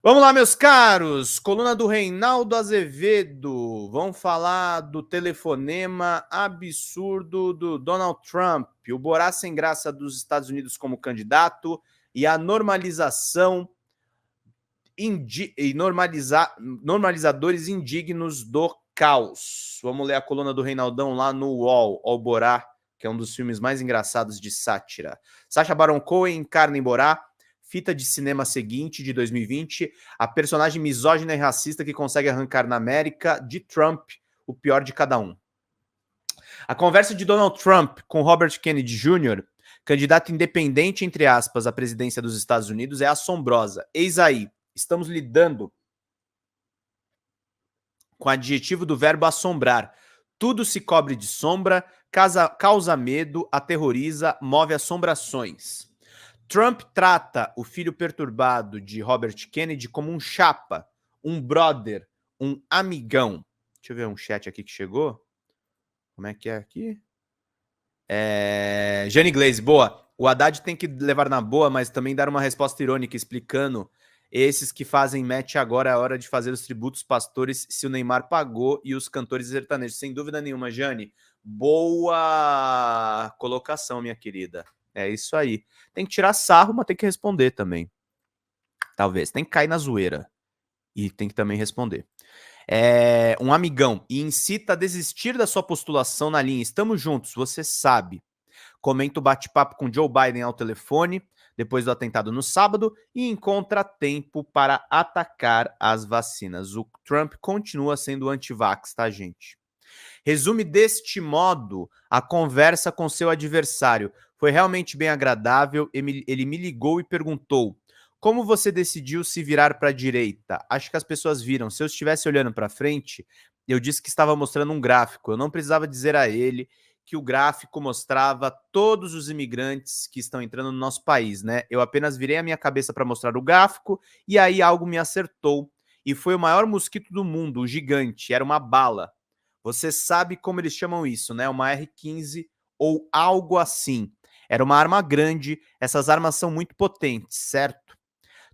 Vamos lá, meus caros. Coluna do Reinaldo Azevedo. Vamos falar do telefonema absurdo do Donald Trump, o Borá sem graça dos Estados Unidos como candidato e a normalização e normalizadores indignos do caos. Vamos ler a coluna do Reinaldão lá no UOL, o Borá, que é um dos filmes mais engraçados de sátira. Sacha Baron Cohen encarna em Borá, fita de cinema seguinte, de 2020, a personagem misógina e racista que consegue arrancar na América de Trump o pior de cada um. A conversa de Donald Trump com Robert Kennedy Jr., candidato independente, entre aspas, à presidência dos Estados Unidos, é assombrosa. Eis aí, estamos lidando com o adjetivo do verbo assombrar. Tudo se cobre de sombra, causa medo, aterroriza, move assombrações. Trump trata o filho perturbado de Robert Kennedy como um chapa, um brother, um amigão. Deixa eu ver um chat aqui que chegou. Como é que é aqui? Jane Glaze, boa. O Haddad tem que levar na boa, mas também dar uma resposta irônica, explicando esses que fazem match agora é a hora de fazer os tributos pastores se o Neymar pagou e os cantores sertanejos. Sem dúvida nenhuma, Jane. Boa colocação, minha querida. É isso aí. Tem que tirar sarro, mas tem que responder também. Talvez. Tem que cair na zoeira. E tem que também responder. Um amigão e incita a desistir da sua postulação na linha "Estamos juntos, você sabe". Comenta o bate-papo com Joe Biden ao telefone, depois do atentado no sábado, e encontra tempo para atacar as vacinas. O Trump continua sendo anti-vax, tá, gente? Resume deste modo a conversa com seu adversário. Foi realmente bem agradável. Ele me ligou e perguntou: como você decidiu se virar para a direita? Acho que as pessoas viram. Se eu estivesse olhando para frente, eu disse que estava mostrando um gráfico. Eu não precisava dizer a ele que o gráfico mostrava todos os imigrantes que estão entrando no nosso país, né? Eu apenas virei a minha cabeça para mostrar o gráfico e aí algo me acertou. E foi o maior mosquito do mundo, o gigante. Era uma bala. Você sabe como eles chamam isso, né? Uma R-15 ou algo assim. Era uma arma grande, essas armas são muito potentes, certo?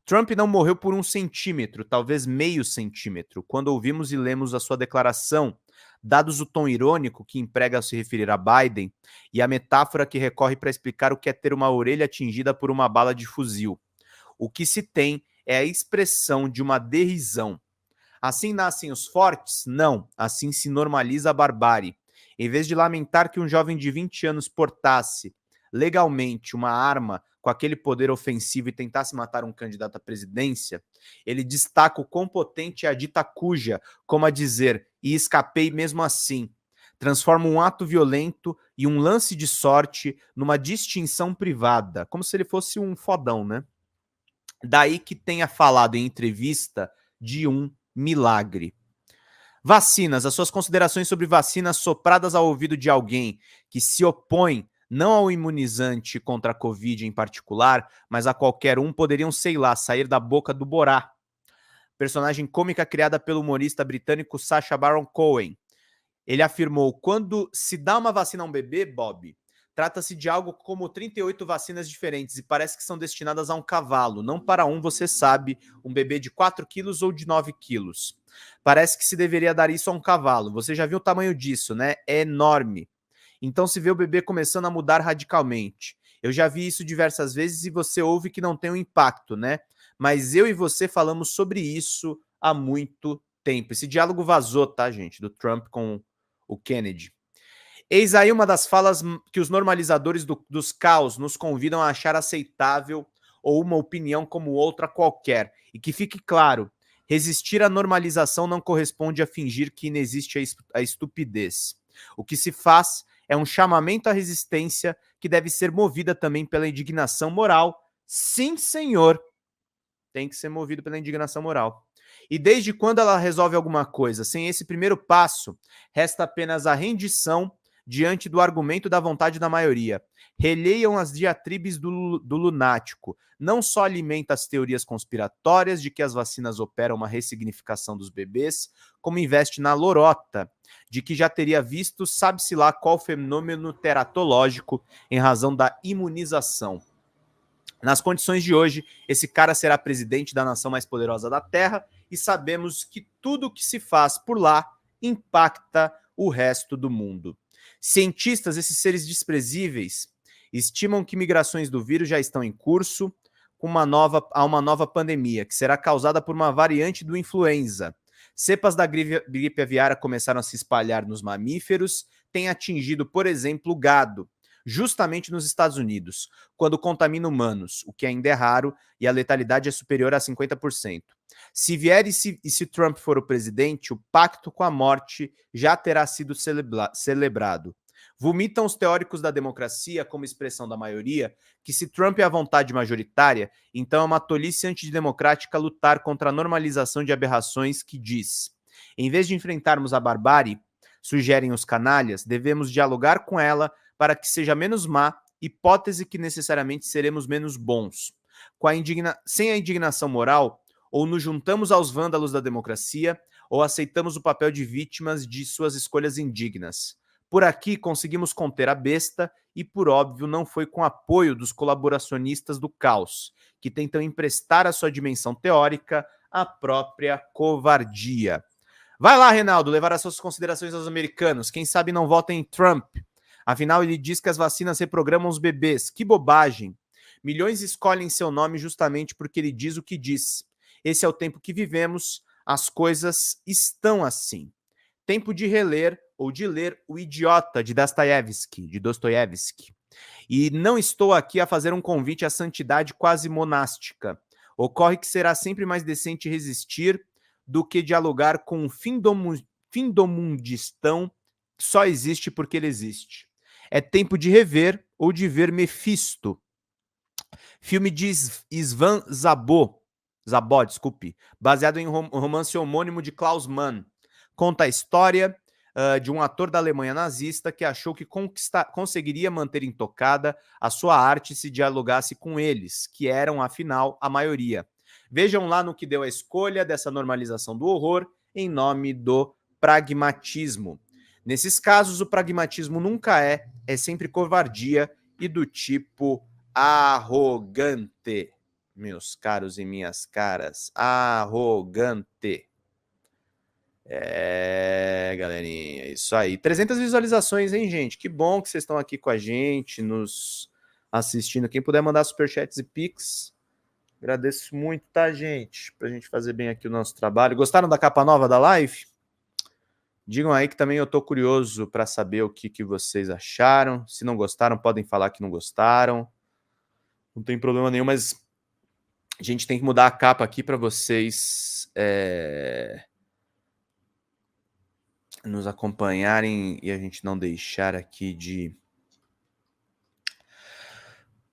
Trump não morreu por 1 centímetro, talvez meio centímetro. Quando ouvimos e lemos a sua declaração, dados o tom irônico que emprega ao se referir a Biden e a metáfora que recorre para explicar o que é ter uma orelha atingida por uma bala de fuzil, o que se tem é a expressão de uma derrisão. Assim nascem os fortes? Não, assim se normaliza a barbárie. Em vez de lamentar que um jovem de 20 anos portasse legalmente uma arma com aquele poder ofensivo e tentasse matar um candidato à presidência, ele destaca o quão potente é a dita cuja, como a dizer, e escapei mesmo assim. Transforma um ato violento e um lance de sorte numa distinção privada, como se ele fosse um fodão, né? Daí que tenha falado em entrevista de um milagre. Vacinas, as suas considerações sobre vacinas sopradas ao ouvido de alguém que se opõe não ao imunizante contra a Covid em particular, mas a qualquer um, poderiam, sei lá, sair da boca do Borá, personagem cômica criada pelo humorista britânico Sacha Baron Cohen. Ele afirmou: quando se dá uma vacina a um bebê, Bob, trata-se de algo como 38 vacinas diferentes e parece que são destinadas a um cavalo, não para um, você sabe, um bebê de 4 quilos ou de 9 quilos. Parece que se deveria dar isso a um cavalo. Você já viu o tamanho disso, né? É enorme. Então se vê o bebê começando a mudar radicalmente. Eu já vi isso diversas vezes e você ouve que não tem um impacto, né? Mas eu e você falamos sobre isso há muito tempo. Esse diálogo vazou, tá, gente? Do Trump com o Kennedy. Eis aí uma das falas que os normalizadores dos caos nos convidam a achar aceitável ou uma opinião como outra qualquer. E que fique claro, resistir à normalização não corresponde a fingir que inexiste a estupidez. O que se faz é um chamamento à resistência que deve ser movida também pela indignação moral. Sim, senhor, tem que ser movido pela indignação moral. E desde quando ela resolve alguma coisa? Sem esse primeiro passo, resta apenas a rendição diante do argumento da vontade da maioria. Releiam as diatribes do lunático. Não só alimenta as teorias conspiratórias de que as vacinas operam uma ressignificação dos bebês, como investe na lorota de que já teria visto sabe-se lá qual fenômeno teratológico em razão da imunização. Nas condições de hoje, esse cara será presidente da nação mais poderosa da Terra e sabemos que tudo que se faz por lá impacta o resto do mundo. Cientistas, esses seres desprezíveis, estimam que migrações do vírus já estão em curso com uma nova pandemia, que será causada por uma variante do influenza. Cepas da gripe aviária começaram a se espalhar nos mamíferos, têm atingido, por exemplo, o gado, justamente nos Estados Unidos, quando contamina humanos, o que ainda é raro, e a letalidade é superior a 50%. Se vier e se Trump for o presidente, o pacto com a morte já terá sido celebrado. Vomitam os teóricos da democracia como expressão da maioria que se Trump é a vontade majoritária, então é uma tolice antidemocrática lutar contra a normalização de aberrações que diz: em vez de enfrentarmos a barbárie, sugerem os canalhas, devemos dialogar com ela para que seja menos má, hipótese que necessariamente seremos menos bons. Sem a indignação moral, ou nos juntamos aos vândalos da democracia, ou aceitamos o papel de vítimas de suas escolhas indignas. Por aqui conseguimos conter a besta e, por óbvio, não foi com apoio dos colaboracionistas do caos, que tentam emprestar a sua dimensão teórica à própria covardia. Vai lá, Reinaldo, levar as suas considerações aos americanos. Quem sabe não votem em Trump. Afinal, ele diz que as vacinas reprogramam os bebês. Que bobagem. Milhões escolhem seu nome justamente porque ele diz o que diz. Esse é o tempo que vivemos. As coisas estão assim. Tempo de reler ou de ler O Idiota, de Dostoiévski. E não estou aqui a fazer um convite à santidade quase monástica. Ocorre que será sempre mais decente resistir do que dialogar com um findomundistão que só existe porque ele existe. É tempo de rever ou de ver Mephisto. Filme de Isvan Zabó, baseado em um romance homônimo de Klaus Mann. Conta a história de um ator da Alemanha nazista que achou que conseguiria manter intocada a sua arte se dialogasse com eles, que eram, afinal, a maioria. Vejam lá no que deu a escolha dessa normalização do horror em nome do pragmatismo. Nesses casos, o pragmatismo nunca é sempre covardia e do tipo arrogante. Meus caros e minhas caras, arrogante. Galerinha, isso aí. 300 visualizações, hein, gente? Que bom que vocês estão aqui com a gente, nos assistindo. Quem puder mandar superchats e pix, agradeço muito, tá, gente? Pra gente fazer bem aqui o nosso trabalho. Gostaram da capa nova da live? Digam aí que também eu tô curioso para saber o que vocês acharam. Se não gostaram, podem falar que não gostaram. Não tem problema nenhum, mas a gente tem que mudar a capa aqui para vocês nos acompanharem e a gente não deixar aqui de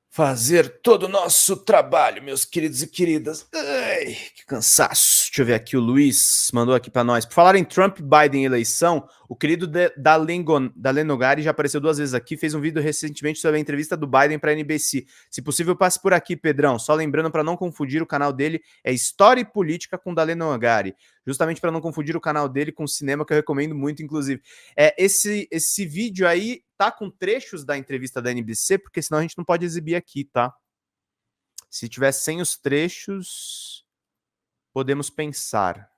fazer todo o nosso trabalho, meus queridos e queridas. Ai, que cansaço. Deixa eu ver aqui, o Luiz mandou aqui para nós. Por falar em Trump, Biden eleição, o querido da Lenogari já apareceu 2 vezes aqui, fez um vídeo recentemente sobre a entrevista do Biden para a NBC. Se possível, passe por aqui, Pedrão. Só lembrando para não confundir, o canal dele é História e Política com Dalen Nogari. Justamente para não confundir o canal dele com cinema, que eu recomendo muito, inclusive. Esse vídeo aí tá com trechos da entrevista da NBC, porque senão a gente não pode exibir aqui, tá? Se tiver sem os trechos, podemos pensar.